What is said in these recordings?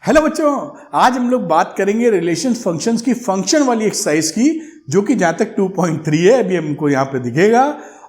Hello बच्चों, आज हम लोग बात करेंगे रिलेशन फंक्शंस की फंक्शन वाली एक्सरसाइज की, जो कि जहां तक 2.3 है अभी हमको यहां पे दिखेगा।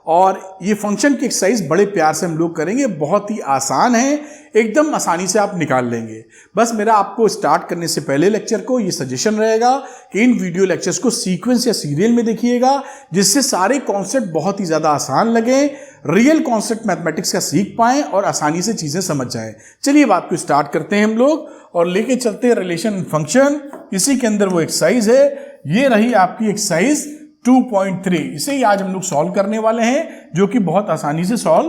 और ये फंक्शन की एक्सरसाइज बड़े प्यार से हम लोग करेंगे, बहुत ही आसान है, एकदम आसानी से आप निकाल लेंगे। बस मेरा आपको स्टार्ट करने से पहले लेक्चर को ये सजेशन रहेगा कि इन वीडियो लेक्चर्स को सीक्वेंस या सीरियल में देखिएगा, जिससे सारे कॉन्सेप्ट बहुत ही ज़्यादा आसान लगे, रियल कॉन्सेप्ट मैथमेटिक्स का सीख पाएं और आसानी से चीज़ें समझ जाएं। चलिए बात को स्टार्ट करते हैं हम लोग और लेके चलते हैं रिलेशन फंक्शन। इसी के अंदर वो एक्सरसाइज है, ये रही आपकी एक्सरसाइज 2.3। इसे ही आज हम लोग सॉल्व करने वाले हैं, जो कि बहुत आसानी से सॉल्व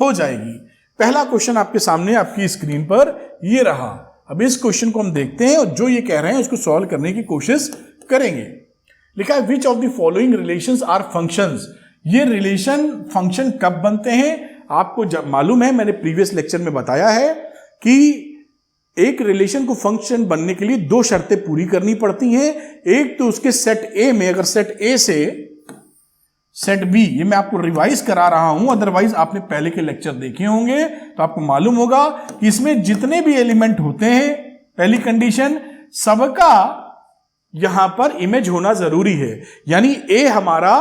हो जाएगी। पहला क्वेश्चन आपके सामने आपकी स्क्रीन पर ये रहा। अब इस क्वेश्चन को हम देखते हैं और जो ये कह रहे हैं उसको सॉल्व करने की कोशिश करेंगे। लिखा है which of the following relations are functions. ये रिलेशन फंक्शन कब बनते हैं आपको जब मालूम है, मैंने प्रीवियस लेक्चर में बताया है कि एक रिलेशन को फंक्शन बनने के लिए दो शर्तें पूरी करनी पड़ती हैं। एक तो उसके सेट ए में, अगर सेट ए से सेट बी, ये मैं आपको रिवाइज करा रहा हूं, अदरवाइज आपने पहले के लेक्चर देखे होंगे तो आपको मालूम होगा कि इसमें जितने भी एलिमेंट होते हैं, पहली कंडीशन, सबका यहां पर इमेज होना जरूरी है। यानी ए हमारा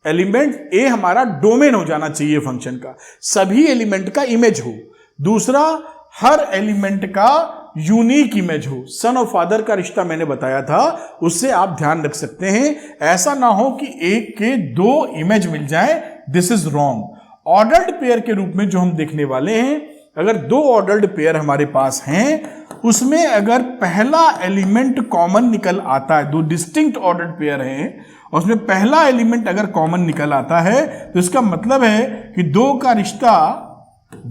एलिमेंट, ए हमारा डोमेन हो जाना चाहिए फंक्शन का, सभी एलिमेंट का इमेज हो। दूसरा, हर एलिमेंट का यूनिक इमेज हो। सन और फादर का रिश्ता मैंने बताया था, उससे आप ध्यान रख सकते हैं। ऐसा ना हो कि एक के दो इमेज मिल जाए, this is wrong. Ordered pair के रूप में जो हम देखने वाले हैं, अगर दो ऑर्डर्ड पेयर हमारे पास हैं, उसमें अगर पहला एलिमेंट कॉमन निकल आता है, दो डिस्टिंक्ट ऑर्डर्ड पेयर हैं, उसमें पहला एलिमेंट अगर कॉमन निकल आता है, तो इसका मतलब है कि दो का रिश्ता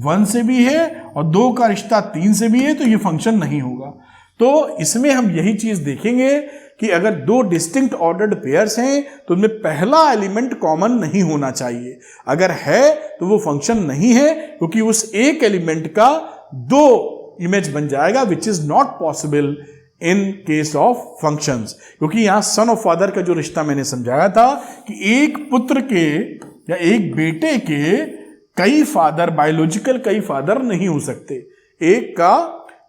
1 से भी है और 2 का रिश्ता 3 से भी है, तो ये फंक्शन नहीं होगा। तो इसमें हम यही चीज देखेंगे कि अगर दो डिस्टिंक्ट ऑर्डर्ड पेयर्स हैं तो उनमें पहला एलिमेंट कॉमन नहीं होना चाहिए। अगर है तो वो फंक्शन नहीं है, क्योंकि उस एक एलिमेंट का दो इमेज बन जाएगा, which is not possible in case of functions. क्योंकि यहां सन और फादर का जो रिश्ता मैंने समझाया था कि एक पुत्र के या एक बेटे के कई फादर, बायोलॉजिकल कई फादर नहीं हो सकते। एक का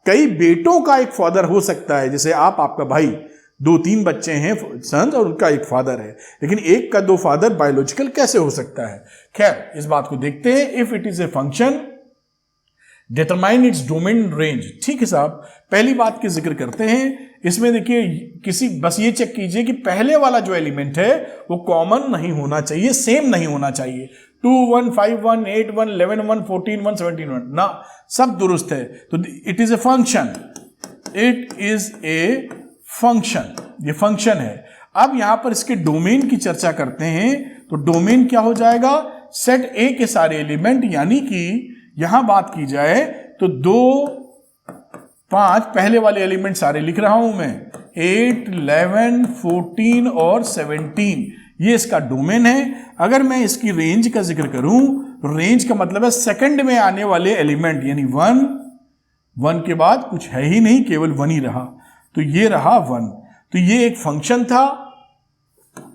कई बेटों का एक फादर हो सकता है, जैसे आपका भाई, 2-3 बच्चे हैं सन्स और उनका एक फादर है, लेकिन एक का 2 फादर बायोलॉजिकल कैसे हो सकता है। खैर, इस बात को देखते हैं। If it is a function determine its domain range. ठीक है साहब, पहली बात की जिक्र करते हैं। इसमें देखिए, बस ये चेक कीजिए कि पहले वाला जो एलिमेंट है वो कॉमन नहीं होना चाहिए, सेम नहीं होना चाहिए। 2 1 5 1 8 1 11 1 14 1 17 1 ना, सब दुरुस्त है। तो it is a function, it is a function, ये फंक्शन है। अब यहां पर इसके डोमेन की चर्चा करते हैं। तो डोमेन क्या हो जाएगा, सेट ए के सारे एलिमेंट, यानी कि यहां बात की जाए तो 2 5 पहले वाले एलिमेंट सारे लिख रहा हूं मैं, 8 11 14 और 17, ये इसका डोमेन है। अगर मैं इसकी रेंज का जिक्र करूं तो रेंज का मतलब है सेकंड में आने वाले एलिमेंट, यानी 1 के बाद कुछ है ही नहीं, केवल 1 ही रहा, तो ये रहा 1। तो ये एक फंक्शन था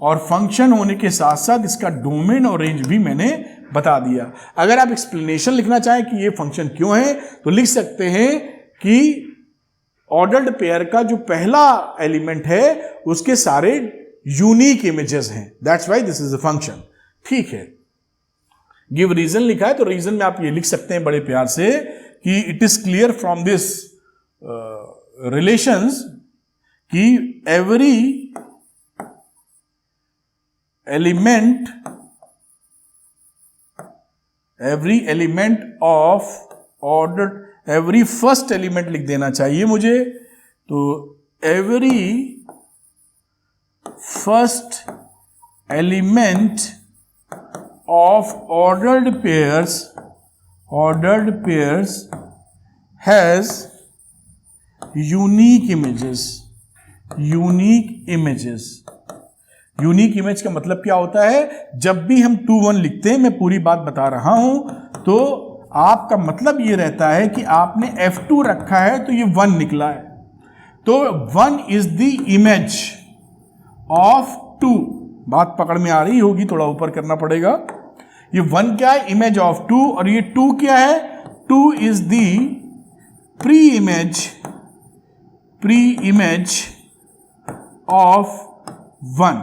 और फंक्शन होने के साथ साथ इसका डोमेन और रेंज भी मैंने बता दिया। अगर आप एक्सप्लेनेशन लिखना चाहें कि ये फंक्शन क्यों है, तो लिख सकते हैं कि ऑर्डर्ड पेयर का जो पहला एलिमेंट है उसके सारे यूनिक इमेजेस हैं, that's why this is a function. ठीक है, गिव रीजन लिखा है, तो रीजन में आप ये लिख सकते हैं बड़े प्यार से कि it is clear from this relations कि every element of order, every first element लिख देना चाहिए मुझे, तो every first element of ordered pairs has unique image का मतलब क्या होता है, जब भी हम 2 1 लिखते हैं, मैं पूरी बात बता रहा हूं, तो आपका मतलब ये रहता है कि आपने F2 रखा है तो ये 1 निकला है, तो 1 इज द इमेज ऑफ 2। बात पकड़ में आ रही होगी, थोड़ा ऊपर करना पड़ेगा। ये 1 क्या है, इमेज ऑफ 2, और ये 2 क्या है, 2 is the pre image pre image of 1,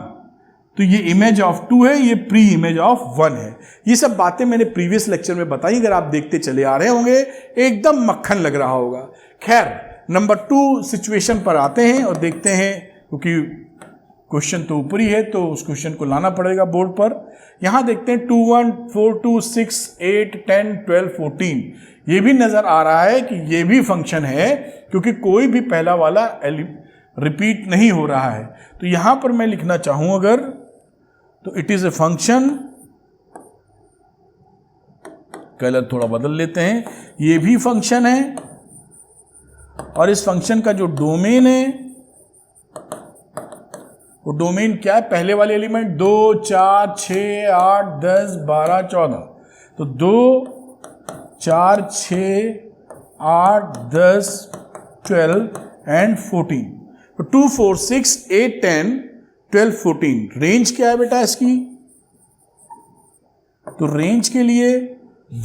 तो ये इमेज ऑफ 2 है, ये प्री इमेज ऑफ 1 है। ये सब बातें मैंने प्रीवियस लेक्चर में बताई, अगर आप देखते चले आ रहे होंगे एकदम मक्खन लग रहा होगा। खैर नंबर 2 सिचुएशन पर आते हैं और देखते हैं, क्योंकि क्वेश्चन तो ऊपर ही है तो उस क्वेश्चन को लाना पड़ेगा बोर्ड पर। यहां देखते हैं 2 1 4 2 6 8 10 12 14, ये भी नजर आ रहा है कि ये भी फंक्शन है, क्योंकि कोई भी पहला वाला रिपीट नहीं हो रहा है। तो यहां पर मैं लिखना चाहूं अगर, तो it is a function, colour थोड़ा बदल लेते हैं, ये भी फंक्शन है और इस फंक्शन का जो डोमेन है वो डोमेन क्या है, पहले वाले एलिमेंट 2 4 6 8 10 12 14, तो 2 4 6 8 10 12 एंड 14, तो 2 4 6 8 10 12 14। रेंज क्या है बेटा इसकी, तो रेंज के लिए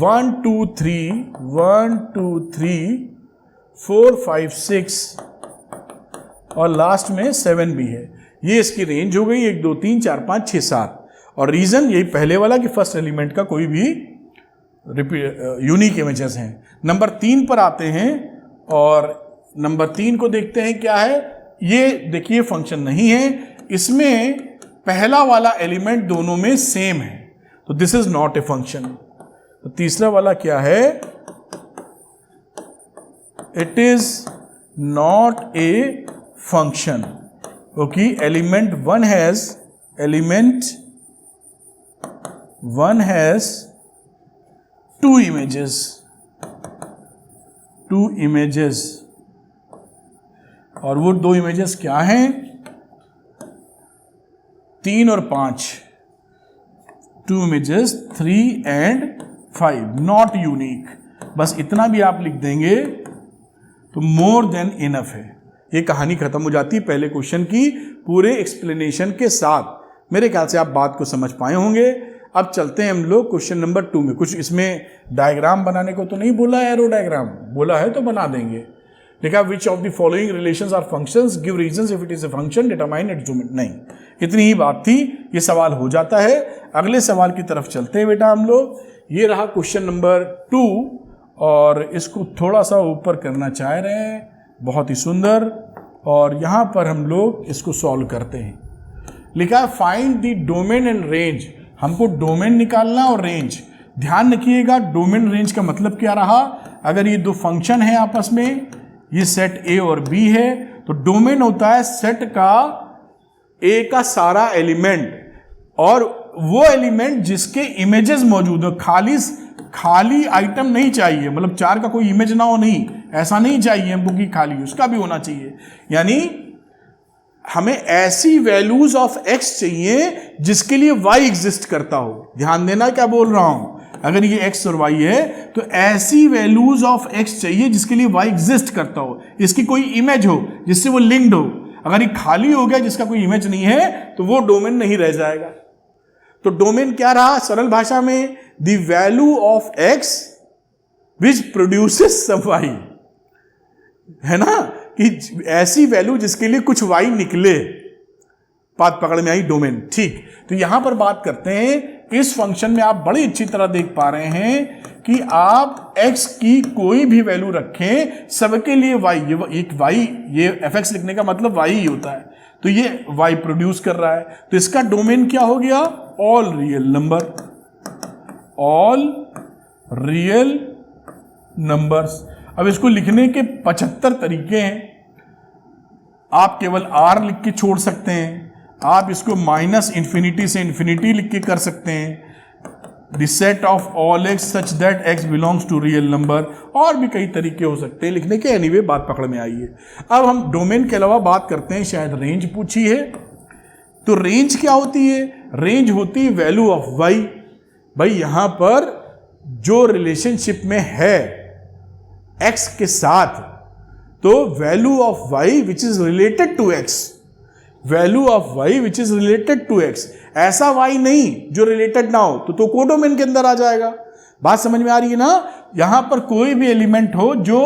1 2 3 1 2 3 4 5 6 और लास्ट में 7 भी है। ये इसकी रेंज हो गई 1 2 3 4 5 6 7, और रीजन यही पहले वाला कि फर्स्ट एलिमेंट का कोई भी यूनिक इमेजेस हैं। नंबर 3 पर आते हैं और नंबर 3 को देखते हैं क्या है। ये देखिए फंक्शन नहीं है, इसमें पहला वाला एलिमेंट दोनों में सेम है, तो this is not a function. तो तीसरा वाला क्या है, it is not a function, क्योंकि एलिमेंट 1 हैज 2 इमेजेस, और वो 2 इमेजेस क्या हैं, 3 और 5, 2 इमेजेस 3 एंड 5, नॉट यूनिक। बस इतना भी आप लिख देंगे तो मोर देन इनफ है, ये कहानी खत्म हो जाती है पहले क्वेश्चन की पूरे एक्सप्लेनेशन के साथ। मेरे ख्याल से आप बात को समझ पाए होंगे। अब चलते हैं हम लोग क्वेश्चन नंबर 2 में। कुछ इसमें डायग्राम बनाने को तो नहीं बोला है, एरो डायग्राम बोला है तो बना देंगे। देखा, which of the following relations are functions, give reasons if it is a function, determine its domain. नहीं, इतनी ही बात थी, ये सवाल हो जाता है। अगले सवाल की तरफ चलते हैं बेटा हम लोग। ये रहा क्वेश्चन नंबर 2 और इसको थोड़ा सा ऊपर करना चाह रहे हैं, बहुत ही सुंदर, और यहां पर हम लोग इसको सॉल्व करते हैं। लिखा है find the domain and range, हमको डोमेन निकालना और रेंज। ध्यान रखिएगा डोमेन रेंज का मतलब क्या रहा, अगर ये 2 फंक्शन है आपस में, ये सेट ए और बी है, तो डोमेन होता है सेट का ए का सारा एलिमेंट और वो एलिमेंट जिसके इमेजेस मौजूद हो। खाली आइटम नहीं चाहिए, मतलब 4 का कोई इमेज ना हो, नहीं, ऐसा नहीं चाहिए हमको कि खाली, उसका भी होना चाहिए। यानी हमें ऐसी वैल्यूज ऑफ एक्स चाहिए जिसके लिए वाई एग्जिस्ट करता हो। ध्यान देना क्या बोल रहा हूं, अगर ये एक्स और वाई है तो ऐसी वैल्यूज ऑफ एक्स चाहिए जिसके लिए वाई एग्जिस्ट करता हो, इसकी कोई इमेज हो जिससे वो लिंक्ड हो। अगर ये खाली हो गया जिसका कोई इमेज नहीं है तो वो डोमेन नहीं रह जाएगा। तो डोमेन क्या रहा सरल भाषा में, the value of X which produces some Y, है ना, कि ऐसी वैल्यू जिसके लिए कुछ वाई निकले। बात पकड़ में आई, डोमेन। ठीक, तो यहां पर बात करते हैं इस फंक्शन में। आप बड़ी अच्छी तरह देख पा रहे हैं कि आप x की कोई भी वैल्यू रखें, सबके लिए y, ये एक y, ये fx लिखने का मतलब y ही होता है, तो ये y प्रोड्यूस कर रहा है। तो इसका डोमेन क्या हो गया, all real number, all real numbers. अब इसको लिखने के 75 तरीके हैं। आप केवल r लिख के छोड़ सकते हैं, आप इसको -∞ से इन्फिनिटी लिख के कर सकते हैं, the set of all X such that X belongs to real number, और भी कई तरीके हो सकते हैं लिखने के। एनीवे बात पकड़ में आई है। अब हम डोमेन के अलावा बात करते हैं, शायद रेंज पूछी है, तो रेंज क्या होती है, रेंज होती है वैल्यू ऑफ वाई। भाई यहां पर जो रिलेशनशिप में है एक्स के साथ, तो value of Y which is related to X, value of Y which is related to X, ऐसा वाई नहीं जो रिलेटेड ना हो, तो कोडोमेन के अंदर आ जाएगा। बात समझ में आ रही है ना। यहां पर कोई भी एलिमेंट हो जो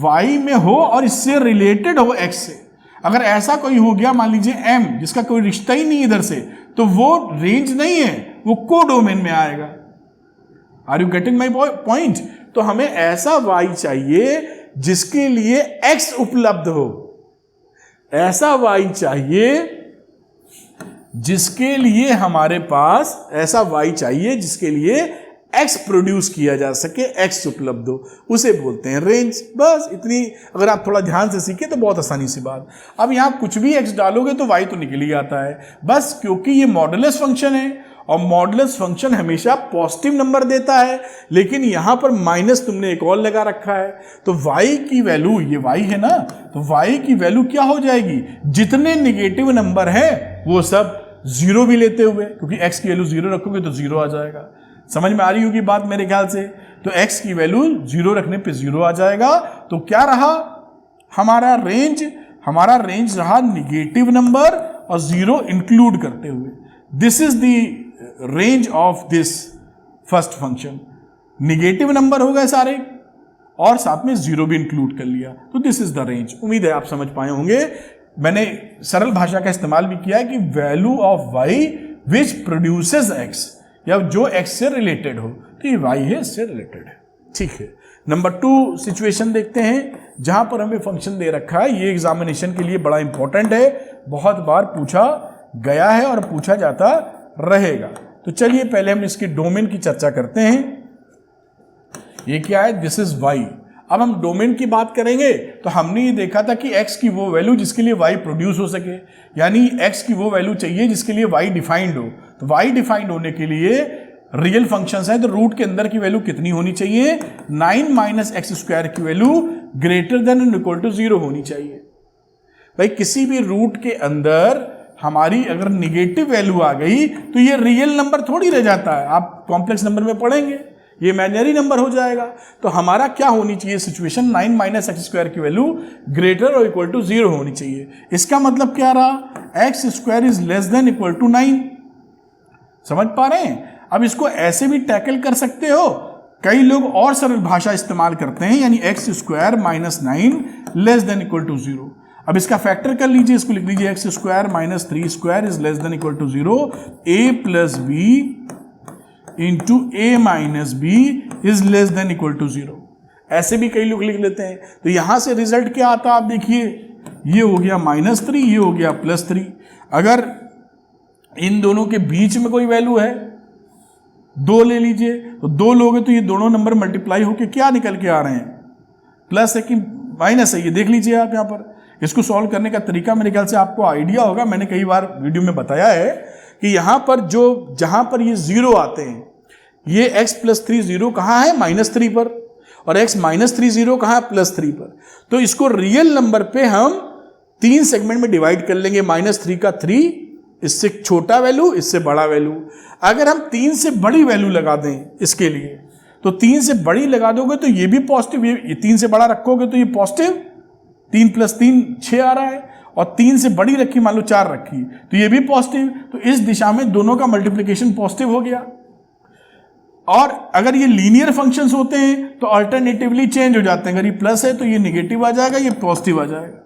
y में हो और इससे रिलेटेड हो x से। अगर ऐसा कोई हो गया मान लीजिए m जिसका कोई रिश्ता ही नहीं इधर से, तो वो रेंज नहीं है, वो कोडोमेन में आएगा। Are you getting my point? तो हमें ऐसा y चाहिए जिसके लिए x उपलब्ध हो, ऐसा y चाहिए जिसके लिए हमारे पास, ऐसा y चाहिए जिसके लिए x प्रोड्यूस किया जा सके, x उपलब्ध हो, उसे बोलते हैं रेंज। बस इतनी अगर आप थोड़ा ध्यान से सीखे तो बहुत आसानी सी बात। अब यहां कुछ भी x डालोगे तो y तो निकल ही आता है, बस क्योंकि ये मॉडुलस फंक्शन है और मॉडुलस फंक्शन हमेशा पॉजिटिव नंबर देता है, लेकिन यहां पर माइनस तुमने एक और लगा रखा है, तो y की वैल्यू, ये y है ना, तो y की वैल्यू क्या हो जाएगी, जितने निगेटिव नंबर है वो सब जीरो भी लेते हुए, क्योंकि x की वैल्यू जीरो रखोगे तो जीरो आ जाएगा। समझ में आ रही होगी बात मेरे ख्याल से? तो x की वैल्यू जीरो रखने पे जीरो आ जाएगा। तो क्या रहा हमारा रेंज? हमारा रेंज रहा निगेटिव नंबर और जीरो इंक्लूड करते हुए। This is the range of this first function. Negative number हो गए सारे और साथ में जीरो भी इंक्लूड कर लिया, तो दिस इज द रेंज। उम्मीद है आप समझ पाए होंगे। मैंने सरल भाषा का इस्तेमाल भी किया है कि value of y which produces x, या जो x से रिलेटेड हो, तो ये y है, इससे रिलेटेड है। ठीक है, नंबर 2 सिचुएशन देखते हैं जहां पर हमें फंक्शन दे रखा है। ये एग्जामिनेशन के लिए बड़ा इंपॉर्टेंट है, बहुत बार पूछा गया है और पूछा जाता रहेगा। तो चलिए पहले हम इसके डोमेन की चर्चा करते हैं। ये क्या है? This is y। अब हम डोमेन की बात करेंगे तो हमने ये देखा था कि x की वो वैल्यू जिसके लिए y प्रोड्यूस हो सके, यानी x की वो वैल्यू चाहिए जिसके लिए y डिफाइंड हो। तो y डिफाइंड होने के लिए रियल फंक्शंस है, तो रूट के अंदर की वैल्यू कितनी होनी चाहिए? 9 माइनस एक्स स्क्वायर की value greater than and equal to 0 होनी चाहिए। भाई किसी भी रूट के अंदर हमारी अगर निगेटिव वैल्यू आ गई तो ये रियल नंबर थोड़ी रह जाता है, आप कॉम्प्लेक्स नंबर में पढ़ेंगे, ये इमेजिनरी नंबर हो जाएगा। तो हमारा क्या होनी चाहिए सिचुएशन? 9 माइनस एक्स स्क्वायर की वैल्यू ग्रेटर और इक्वल टू 0 होनी चाहिए। इसका मतलब क्या रहा? X square is less than equal to 9। समझ पा रहे हैं? अब इसको ऐसे भी टैकल कर सकते हो, कई लोग और सरल भाषा इस्तेमाल करते हैं, यानी X square minus 9 less than equal to 0। अब इसका फैक्टर कर लीजिए, इसको लिख लीजिए X square minus 3 square is less than equal to 0, A plus B into A minus B is less than equal to 0। ऐसे भी कई लोग लिख लेते हैं। तो यहां से रिजल्ट क्या आता है आप देखिए, ये हो गया -3, ये हो गया +3। अगर इन दोनों के बीच में कोई वैल्यू है, 2 ले लीजिए, तो 2 लोगे तो ये दोनों नंबर मल्टीप्लाई होके क्या निकल के आ रहे हैं? प्लस है कि माइनस है, ये देख लीजिए आप यहाँ पर। इसको सॉल्व करने का तरीका मेरे ख्याल से आपको आइडिया होगा, मैंने कई बार वीडियो में बताया है कि यहाँ पर जहां पर ये 0 आते हैं, ये x प्लस 3 0 कहाँ है? -3 पर, और x माइनस 3 0 कहाँ है? +3 पर। तो इसको रियल नंबर पे हम 3 सेगमेंट में डिवाइड कर लेंगे। -3 का 3, इससे छोटा वैल्यू, इससे बड़ा वैल्यू। अगर हम 3 से बड़ी वैल्यू लगा दें इसके लिए, तो 3 से बड़ी लगा दोगे तो ये भी पॉजिटिव, ये 3 से बड़ा रखोगे तो ये पॉजिटिव, 3 + 3 6 आ रहा है, और 3 से बड़ी रखी मान लो 4 रखी तो ये भी पॉजिटिव। तो इस दिशा में दोनों का मल्टीप्लिकेशन पॉजिटिव हो गया। और अगर ये लीनियर फंक्शंस होते हैं तो अल्टरनेटिवली चेंज हो जाते हैं, अगर ये प्लस है तो ये निगेटिव आ जाएगा, ये पॉजिटिव आ जाएगा।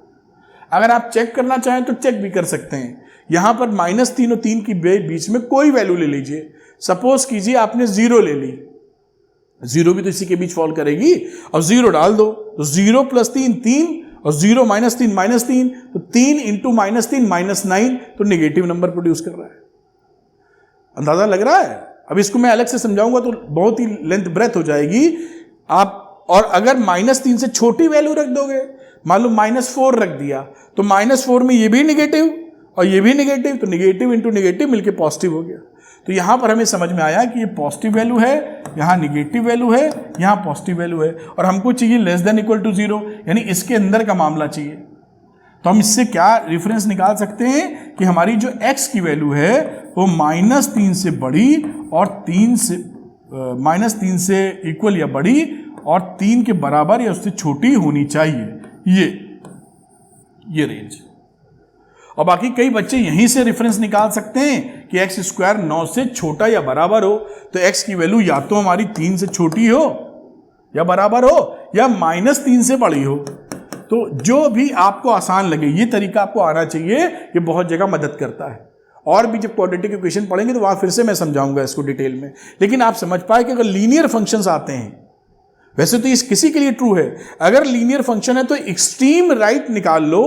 अगर आप चेक करना चाहें तो चेक भी कर सकते हैं। यहां पर -3 और 3 के बीच में कोई वैल्यू ले लीजिए। सपोज कीजिए आपने 0 ले ली, 0 भी तो इसी के बीच फॉल करेगी, और 0 डाल दो, तो 0 + 3 3, और 0 - 3 -3, तो 3 × -3 -9, तो नेगेटिव नंबर प्रोड्यूस कर रहा है। अंदाजा लग रहा है? अब इसको मैं अलग से समझाऊंगा तो बहुत ही लेंथ ब्रेथ हो जाएगी आप। और अगर -3 से छोटी वैल्यू रख दोगे, मान लो -4 रख दिया, तो -4 में ये भी निगेटिव और ये भी निगेटिव, तो निगेटिव इंटू निगेटिव मिलके पॉजिटिव हो गया। तो यहां पर हमें समझ में आया कि ये पॉजिटिव वैल्यू है, यहां निगेटिव वैल्यू है, यहां पॉजिटिव वैल्यू है, और हमको चाहिए लेस देन इक्वल टू 0, यानी इसके अंदर का मामला चाहिए। तो हम इससे क्या रेफरेंस निकाल सकते हैं कि हमारी जो x की वैल्यू है वो -3 से बड़ी और -3 से इक्वल या बड़ी और 3 के बराबर या उससे छोटी होनी चाहिए, ये रेंज। और बाकी कई बच्चे यहीं से रेफरेंस निकाल सकते हैं कि एक्स स्क्वायर 9 से छोटा या बराबर हो, तो x की वैल्यू या तो हमारी 3 से छोटी हो या बराबर हो, या -3 से बड़ी हो। तो जो भी आपको आसान लगे ये तरीका आपको आना चाहिए, ये बहुत जगह मदद करता है। और भी जब क्वाड्रेटिक इक्वेशन पढ़ेंगे तो वहां फिर से मैं समझाऊंगा इसको डिटेल में, लेकिन आप समझ पाए कि अगर लीनियर फंक्शंस आते हैं, वैसे तो इस किसी के लिए ट्रू है, अगर लीनियर फंक्शन है तो एक्सट्रीम राइट निकाल लो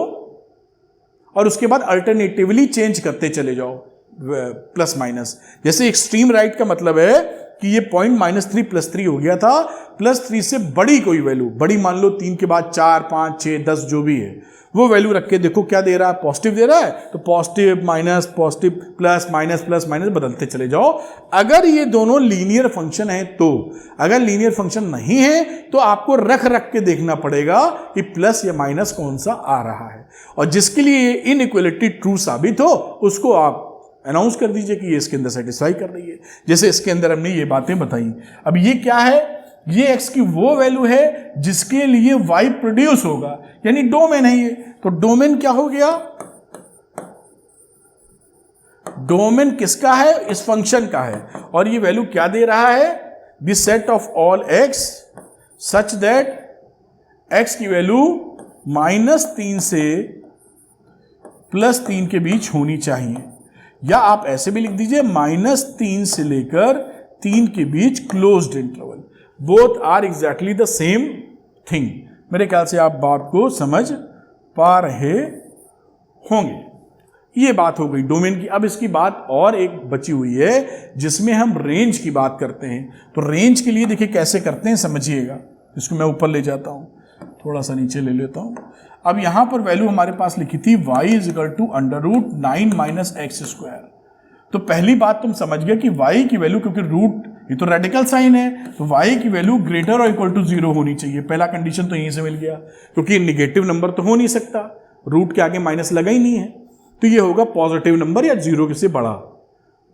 और उसके बाद अल्टरनेटिवली चेंज करते चले जाओ प्लस माइनस। जैसे एक्सट्रीम राइट का मतलब है कि ये पॉइंट -3 +3 हो गया था, +3 से बड़ी कोई वैल्यू, बड़ी मान लो 3 के बाद 4, 5, 6, 10 जो भी है वो वैल्यू रख के देखो क्या दे रहा है, पॉजिटिव दे रहा है तो positive minus, positive plus minus, plus minus बदलते चले जाओ। अगर ये दोनों लीनियर फंक्शन है तो, अगर लीनियर फंक्शन नहीं है तो आपको रख रख के देखना पड़ेगा कि प्लस या माइनस कौन सा आ रहा है, और जिसके लिए इनइक्वालिटी ट्रू साबित हो उसको आप अनाउंस कर दीजिए कि ये इसके अंदर सेटिस्फाई कर रही है। जैसे इसके अंदर हमने ये बातें बताई। अब ये क्या है, ये x की वो वैल्यू है जिसके लिए y प्रोड्यूस होगा, यानी डोमेन है ये। तो डोमेन क्या हो गया, डोमेन किसका है, इस फंक्शन का है, और ये वैल्यू क्या दे रहा है, the set of all x such that x की वैल्यू -3 से +3 के बीच होनी चाहिए, या आप ऐसे भी लिख दीजिए -3 से लेकर 3 के बीच closed interval. Both are exactly the same thing. मेरे ख्याल से आप बात को समझ पा रहे होंगे। ये बात हो गई डोमेन की। अब इसकी बात और एक बची हुई है जिसमें हम रेंज की बात करते हैं। तो रेंज के लिए देखिए कैसे करते हैं, समझिएगा। इसको मैं ऊपर ले जाता हूं, थोड़ा सा नीचे ले लेता हूं। अब यहां पर वैल्यू हमारे पास लिखी थी y √9 - x²। तो पहली बात तुम समझ गए कि y की वैल्यू, क्योंकि रूट ये तो रेडिकल साइन है, तो y की वैल्यू ग्रेटर और इक्वल टू 0 होनी चाहिए। पहला कंडीशन तो यहीं से मिल गया, क्योंकि नेगेटिव नंबर तो हो नहीं सकता, रूट के आगे माइनस लगा ही नहीं है, तो ये होगा पॉजिटिव नंबर या 0 से बड़ा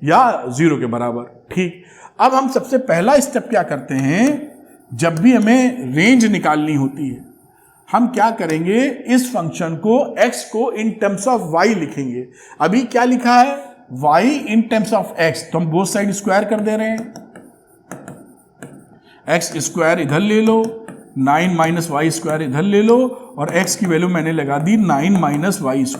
या 0 के बराबर। ठीक, अब हम सबसे पहला स्टेप क्या करते हैं, जब भी हमें रेंज निकालनी होती है हम क्या करेंगे, इस फंक्शन को x को इन टर्म्स ऑफ y लिखेंगे। अभी क्या लिखा है, y in terms of x, तो हम बोथ साइड स्क्वायर कर दे रहे हैं। x² इधर ले लो, 9 - y² इधर ले लो, और x की वैल्यू मैंने लगा दी 9 - y²।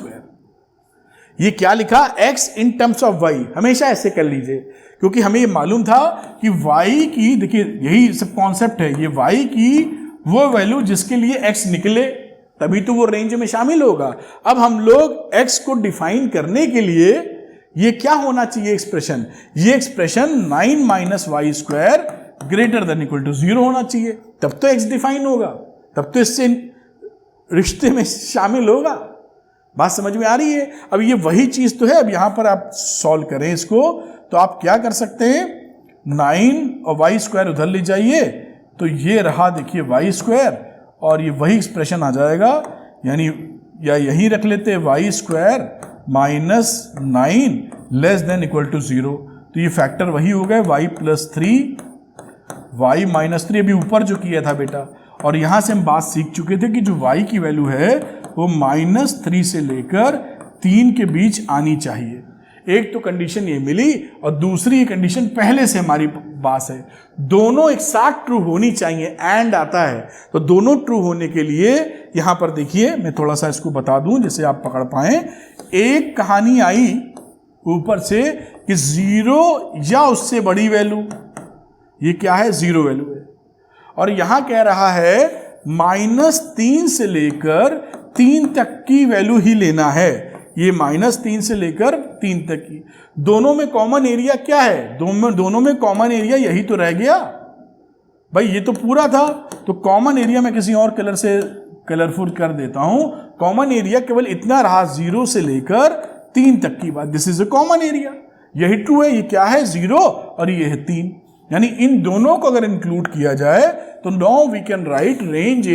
ये क्या लिखा, x in terms of y, हमेशा ऐसे कर लीजिए, क्योंकि हमें ये मालूम था कि y की, देखिए यही सब कॉन्सेप्ट है, ये y की वो वैल्यू जिसके लिए x निकले तभी तो वो रेंज में शामिल होगा। अब हम लोग x को डिफाइन करने के लिए ये क्या होना चाहिए एक्सप्रेशन, ये expression 9 - y² greater than equal to 0 होना चाहिए, तब तो x डिफाइन होगा, तब तो इससे रिश्ते में शामिल होगा। बात समझ में आ रही है। अब ये वही चीज तो है। अब यहां पर आप सॉल्व करें इसको, तो आप क्या कर सकते हैं, 9 और y² उधर ले जाइए, तो ये रहा देखिए y², और ये वही एक्सप्रेशन आ जाएगा, यानी या यही रख लेते हैं y² -9 less than equal to 0, तो ये फैक्टर वही हो गए y +3 y -3, अभी ऊपर जो किया था बेटा, और यहां से हम बात सीख चुके थे कि जो y की वैल्यू है वो -3 से लेकर 3 के बीच आनी चाहिए। एक तो कंडीशन ये मिली, और दूसरी कंडीशन पहले से हमारी पास है, दोनों एक साथ ट्रू होनी चाहिए, एंड आता है, तो दोनों ट्रू होने के लिए यहां पर देखिए, मैं थोड़ा सा इसको बता दूं जिसे आप पकड़ पाए। एक कहानी आई ऊपर से कि 0 या उससे बड़ी वैल्यू, ये क्या है, 0 वैल्यू है, और यहां कह रहा है -3 से लेकर 3 तक की वैल्यू ही लेना है। ये -3 से लेकर 3 तक की, दोनों में कॉमन एरिया क्या है, दोनों में कॉमन एरिया यही तो रह गया भाई, ये तो पूरा था, तो कॉमन एरिया मैं किसी और कलर से कलरफुल कर देता हूं। कॉमन एरिया केवल इतना रहा, 0 से लेकर 3 तक की बात, this is a common area, यही ट्रू है। ये क्या है, 0 और ये है 3, यानी इन दोनों को अगर इंक्लूड किया जाए तो now we can write range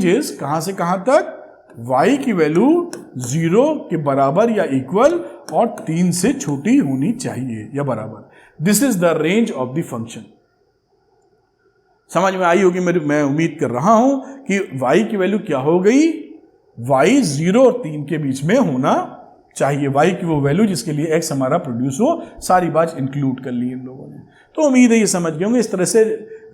is कहां से कहां तक, y की वैल्यू 0 के बराबर या इक्वल और 3 से छोटी होनी चाहिए या बराबर। This is the range of the function. समझ में आई होगी मैं उम्मीद कर रहा हूं कि y की वैल्यू क्या हो गई, y 0 और 3 के बीच में होना चाहिए, y की वो वैल्यू जिसके लिए x हमारा प्रोड्यूस हो। सारी बात इंक्लूड कर ली इन लोगों ने, तो उम्मीद है ये समझ गए होंगे। इस तरह से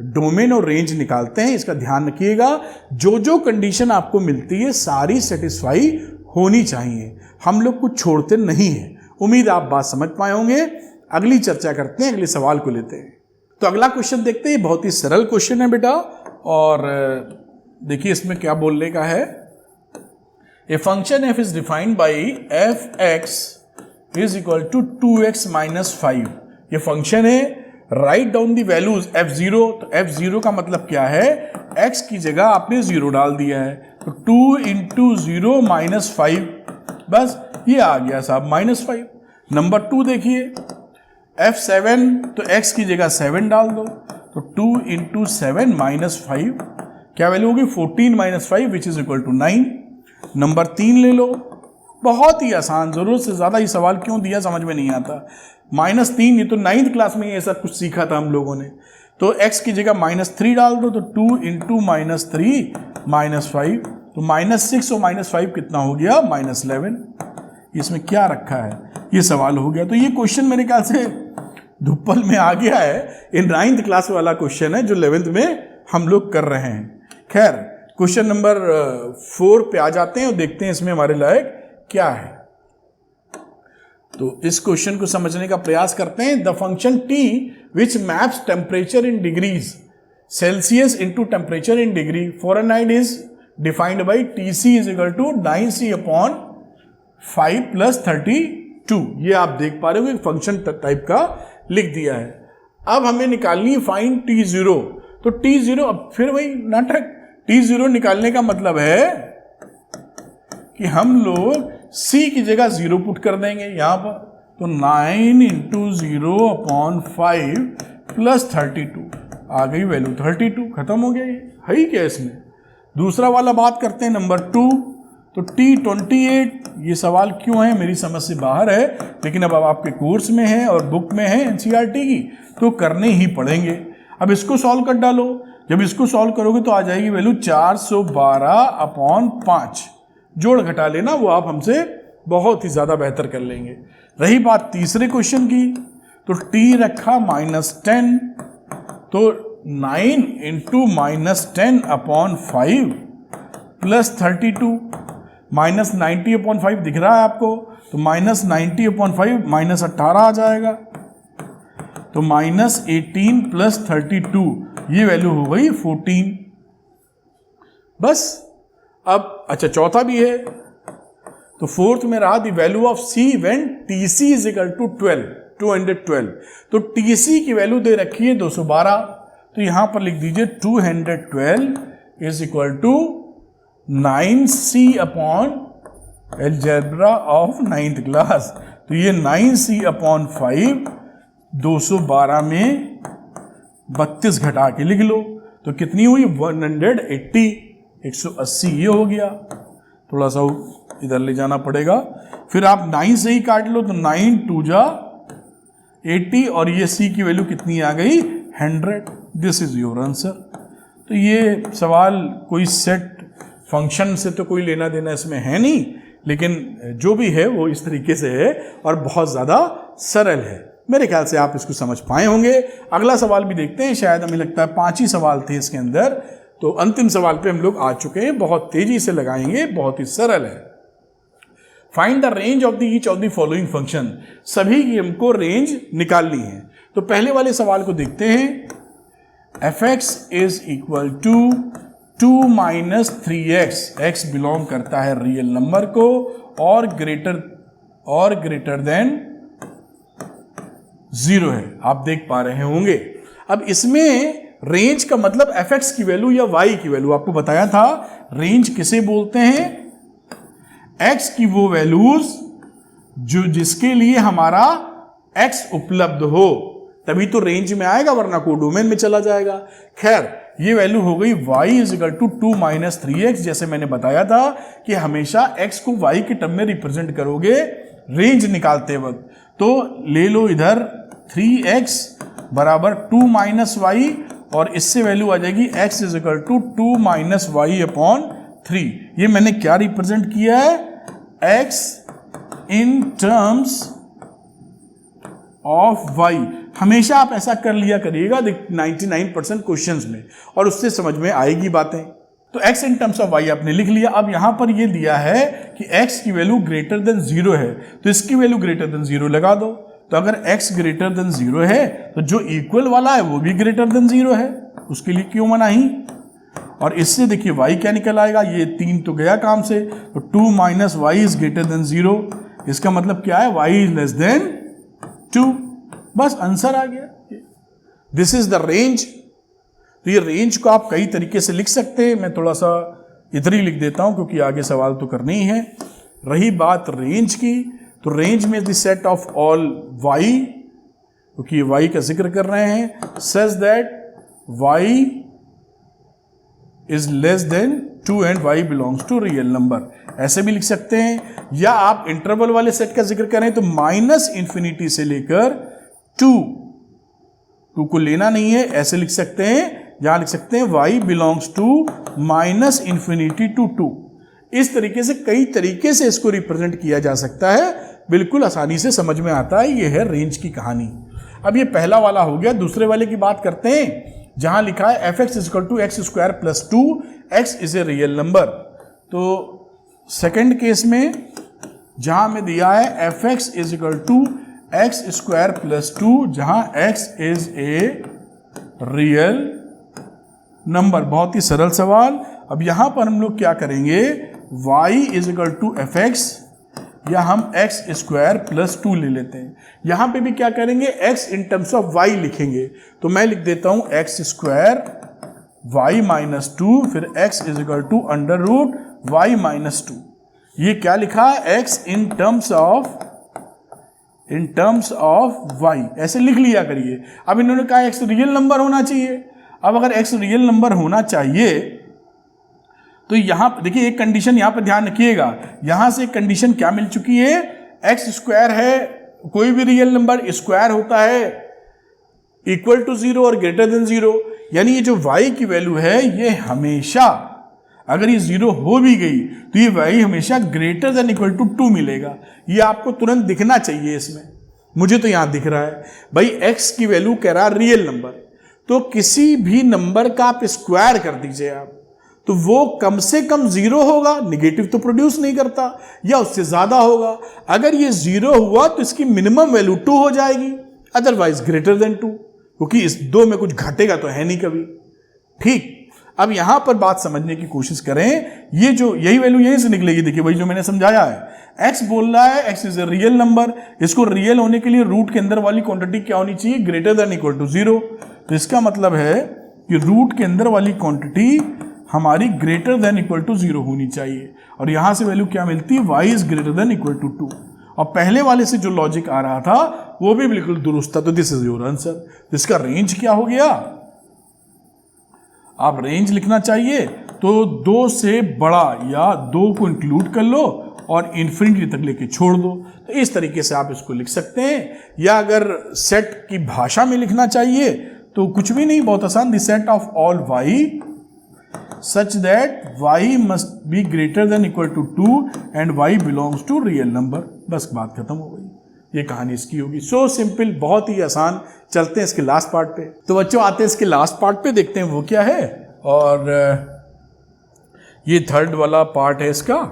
डोमेन और रेंज निकालते हैं। इसका ध्यान रखिएगा, जो जो कंडीशन आपको मिलती है सारी सेटिस्फाई होनी चाहिए, हम लोग कुछ छोड़ते नहीं हैं। उम्मीद आप बात समझ पाए होंगे। अगली चर्चा करते हैं, अगले सवाल को लेते हैं। तो अगला क्वेश्चन देखते हैं, बहुत ही सरल क्वेश्चन है बेटा, और देखिए इसमें क्या बोलने का है। A function F is defined by F X is equal to 2x minus 5। ये फंक्शन है, write down the values f0। तो f0 का मतलब क्या है, x की जगह आपने 0 डाल दिया है, तो 2 इंटू 0 माइनस 5, बस ये आ गया साहब -5। नंबर 2 देखिए f7, तो x की जगह 7 डाल दो, तो 2 इंटू 7 माइनस 5, क्या वैल्यू होगी 14 minus 5 which is equal to 9। Number 3 ले लो, बहुत ही आसान, जरूरत से ज्यादा ये सवाल क्यों दिया समझ में नहीं आता। -3, ये तो 9th क्लास में ऐसा कुछ सीखा था हम लोगों ने। तो x की जगह -3 डाल दो, तो 2 इंटू -3 -5, तो -6 और -5 कितना हो गया -11। इसमें क्या रखा है, ये सवाल हो गया। तो ये क्वेश्चन मेरे ख्याल से धुप्पल में आ गया है, ये 9th क्लास वाला क्वेश्चन है जो 11th में हम लोग कर रहे हैं। खैर क्वेश्चन नंबर 4 पे आ जाते हैं और देखते हैं इसमें हमारे लायक क्या है। तो इस क्वेश्चन को समझने का प्रयास करते हैं। The function t which maps temperature in degrees Celsius into temperature in degree Fahrenheit is defined by Tc is equal to 9c upon 5 plus 32। ये आप देख पा रहे हो, फंक्शन टाइप का लिख दिया है। अब हमें निकालनी है फाइंड T0। तो T0, अब फिर वही नाटक, T0 निकालने का मतलब है कि हम लोग C की जगह 0 पुट कर देंगे यहां पर, तो 9 इंटू 0 अपॉन 5 प्लस 32, आ गई वैल्यू 32, खत्म हो गया। ये है ही क्या इसमें। दूसरा वाला बात करते हैं, नंबर 2। तो T28, ये सवाल क्यों है मेरी समझ से बाहर है, लेकिन अब आपके कोर्स में है और बुक में है NCERT की, तो करने ही पड़ेंगे। अब इसको सॉल्व कर डालो, जब इसको सॉल्व करोगे तो आ जाएगी वैल्यू 412 अपॉन 5। जोड़ घटा लेना, वो आप हमसे बहुत ही ज्यादा बेहतर कर लेंगे। रही बात तीसरे क्वेश्चन की, तो t रखा -10, तो 9 इंटू -10 अपॉन 5 प्लस 32, -90 अपॉन 5 दिख रहा है आपको, तो -90 अपॉन 5 -18 आ जाएगा, तो -18 प्लस 32, ये वैल्यू हो गई 14। बस अब अच्छा चौथा भी है, तो फोर्थ में रहा the value of C when Tc is equal to 212। तो Tc की वैल्यू दे रखी है 212, तो यहां पर लिख दीजिए 212 is equal to 9c upon algebra of 9th class. तो ये 9c अपॉन 5 212 में 32 घटा के लिख लो, तो कितनी हुई 180, 180 ये हो गया। थोड़ा सा इधर ले जाना पड़ेगा, फिर आप 9 से ही काट लो, तो 9 2 जा 80, और ये C की वैल्यू कितनी आ गई 100। This is your answer. तो ये सवाल कोई सेट फंक्शन से तो कोई लेना देना इसमें है नहीं, लेकिन जो भी है वो इस तरीके से है और बहुत ज़्यादा सरल है। मेरे ख्याल से आप इसको समझ पाए होंगे। अगला सवाल भी देखते हैं, शायद हमें लगता है 5 ही सवाल थे इसके अंदर, तो अंतिम सवाल पे हम लोग आ चुके हैं। बहुत तेजी से लगाएंगे, बहुत ही सरल है। Find the range of the each of the following function. सभी की हमको रेंज निकालनी है। तो पहले वाले सवाल को देखते हैं। fx is equal to 2 minus 3x, x belong करता है रियल नंबर को और ग्रेटर देन 0 है, आप देख पा रहे होंगे। अब इसमें रेंज का मतलब fx की वैल्यू या y की वैल्यू, आपको बताया था रेंज किसे बोलते हैं, x की वो वैल्यूज जो जिसके लिए हमारा x उपलब्ध हो, तभी तो रेंज में आएगा, वरना कोडोमेन में चला जाएगा। खैर ये वैल्यू हो गई y is equal to 2 minus 3x। जैसे मैंने बताया था कि हमेशा x को y के टर्म में रिप्रेजेंट करोगे रेंज निकालते वक्त, तो ले लो इधर 3x बराबर 2 माइनस y, और इससे वैल्यू आ जाएगी x is equal to 2 minus y upon 3। ये मैंने क्या रिप्रेजेंट किया है, x in terms of y। हमेशा आप ऐसा कर लिया करिएगा 99% क्वेश्चंस में, और उससे समझ में आएगी बातें। तो x in terms of y आपने लिख लिया। अब यहां पर ये दिया है कि x की वैल्यू ग्रेटर देन 0 है, तो इसकी वैल्यू ग्रेटर देन 0 लगा दो। तो अगर x ग्रेटर देन 0 है तो जो इक्वल वाला है वो भी ग्रेटर देन 0 है, उसके लिए क्यों मना ही। और इससे देखिए y क्या निकल आएगा, ये 3 तो गया काम से, तो 2 minus y is greater then 0। इसका मतलब क्या है, y इज लेस देन 2। बस आंसर आ गया। This is the range. तो ये रेंज को आप कई तरीके से लिख सकते हैं, मैं थोड़ा सा इधर ही लिख देता हूं क्योंकि आगे सवाल तो करने ही है। रही बात रेंज की, तो रेंज में the set of all y, क्योंकि ये y का जिक्र कर रहे हैं, such that y is less than 2 and y belongs to real number, ऐसे भी लिख सकते हैं। या आप इंटरवल वाले सेट का जिक्र करें तो माइनस इंफिनिटी से लेकर 2 को लेना नहीं है, ऐसे लिख सकते हैं। जहां लिख सकते हैं y belongs to minus infinity to 2। इस तरीके से कई तरीके से इसको रिप्रेजेंट किया जा सकता है, बिल्कुल आसानी से समझ में आता है। ये है रेंज की कहानी। अब ये पहला वाला हो गया। दूसरे वाले की बात करते हैं, जहां लिखा है F X is equal to X square plus 2, X is a real number. तो सेकेंड केस में जहां में दिया है F X is equal to X square plus 2, जहां X is a real number. बहुत ही सरल सवाल। अब यहां पर हम लोग क्या करेंगे, y is equal to F X, या हम x स्क्वायर प्लस 2 ले लेते हैं। यहां पे भी क्या करेंगे, x in terms of y लिखेंगे। तो मैं लिख देता हूं x स्क्वायर y माइनस 2, फिर x is equal to under root y minus 2। ये क्या लिखा है, x in terms of y, ऐसे लिख लिया करिए। अब इन्होंने कहा x रियल नंबर होना चाहिए। अब अगर x रियल नंबर होना चाहिए तो यहां देखिए एक कंडीशन यहां पर ध्यान रखिएगा। यहां से एक कंडीशन क्या मिल चुकी है, x स्क्वायर है, कोई भी रियल नंबर स्क्वायर होता है इक्वल टू 0 और ग्रेटर देन 0, यानी ये जो y की वैल्यू है ये हमेशा, अगर ये 0 हो भी गई तो ये y हमेशा ग्रेटर देन इक्वल टू 2 मिलेगा। ये आपको तुरंत दिखना चाहिए इसमें, मुझे तो यहां दिख रहा है भाई x की वैल्यू कह रहा रियल नंबर, तो किसी भी नंबर का आप स्क्वायर कर दीजिए आप, तो वो कम से कम 0 होगा, निगेटिव तो प्रोड्यूस नहीं करता, या उससे ज्यादा होगा। अगर ये 0 हुआ तो इसकी मिनिमम वैल्यू 2 हो जाएगी, अदरवाइज ग्रेटर देन 2, क्योंकि इस 2 में कुछ घटेगा तो है नहीं कभी। ठीक, अब यहां पर बात समझने की कोशिश करें। ये जो यही वैल्यू यहीं से निकलेगी, देखिए वही जो मैंने समझाया है। x बोल रहा है x is a real number, इसको रियल होने के लिए रूट के अंदर वाली क्वांटिटी क्या होनी चाहिए, ग्रेटर देन इक्वल टू 0। तो इसका मतलब है कि रूट के अंदर वाली क्वांटिटी हमारी ग्रेटर देन इक्वल टू 0 होनी चाहिए। और यहां से वैल्यू क्या मिलती है, y is greater than equal to 2। और पहले वाले से जो लॉजिक आ रहा था वो भी बिल्कुल दुरुस्त था। तो दिस इज योर आंसर। तो इसका रेंज क्या हो गया, आप रेंज लिखना चाहिए तो 2 से बड़ा या 2 को इंक्लूड कर लो और इन्फिनिटी तक लेके छोड़ दो। तो इस तरीके से आप इसको लिख सकते हैं। या अगर सेट की भाषा में लिखना चाहिए तो कुछ भी नहीं, बहुत आसान, the set of all y such that y must be greater than equal to 2 and y belongs to real number। बस बात खत्म हो गई, ये कहानी इसकी होगी। सो सिंपल, बहुत ही आसान। चलते हैं इसके लास्ट पार्ट पे। तो बच्चों आते हैं इसके लास्ट पार्ट पे, देखते हैं वो क्या है। और ये थर्ड वाला पार्ट है इसका,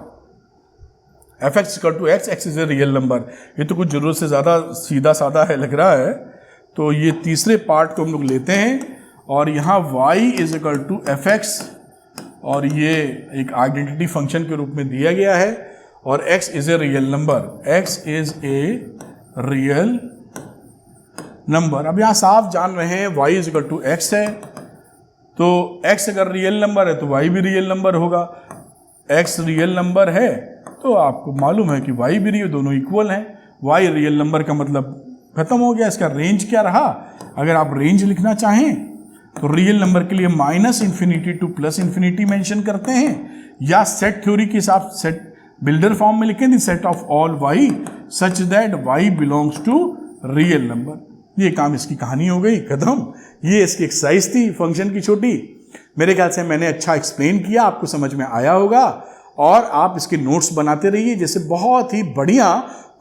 F X equal to X, X is a real number. ये तो कुछ जरूरत से ज़्यादा सीधा साधा है लग रहा है। तो ये तीसरे पार्ट को हम लोग लेते हैं, और यहाँ y is equal to F X, और ये एक आइडेंटिटी फंक्शन के रूप में दिया गया है, और x is a real number, x is a real number. अब यहाँ साफ जान रहे हैं y is equal to X है, तो x अगर रियल नंबर है तो y भी रियल नंबर होगा। x रियल नंबर है तो आपको मालूम है कि y भी रियल, दोनों इक्वल हैं। y रियल नंबर का मतलब खत्म हो गया। इसका रेंज क्या रहा, अगर आप रेंज लिखना चाहें तो रियल नंबर के लिए minus infinity two plus infinity mention करते हैं, या सेट थ्योरी के हिसाब से सेट बिल्डर फॉर्म में लिखें, the set of all y such that y belongs to real number. ये काम, इसकी कहानी हो गई खत्म। ये इसकी एक्सरसाइज थी फंक्शन की छोटी। मेरे ख्याल से मैंने अच्छा एक्सप्लेन किया, आपको समझ में आया होगा, और आप इसके नोट्स बनाते रहिए। जैसे बहुत ही बढ़िया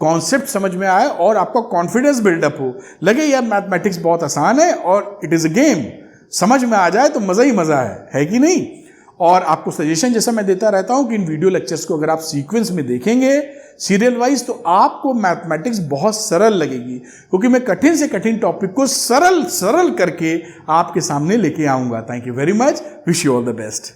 कॉन्सेप्ट समझ में आए और आपका कॉन्फिडेंस बिल्डअप हो, लगे यार मैथमेटिक्स बहुत आसान है और इट इज़ अ गेम, समझ में आ जाए तो मज़ा ही मज़ा है कि नहीं। और आपको सजेशन जैसा मैं देता रहता हूं कि इन वीडियो लेक्चर्स को अगर आप सीक्वेंस में देखेंगे सीरियल वाइज, तो आपको मैथमेटिक्स बहुत सरल लगेगी, क्योंकि मैं कठिन से कठिन टॉपिक को सरल करके आपके सामने लेके आऊंगा। Thank you very much, wish you all the best.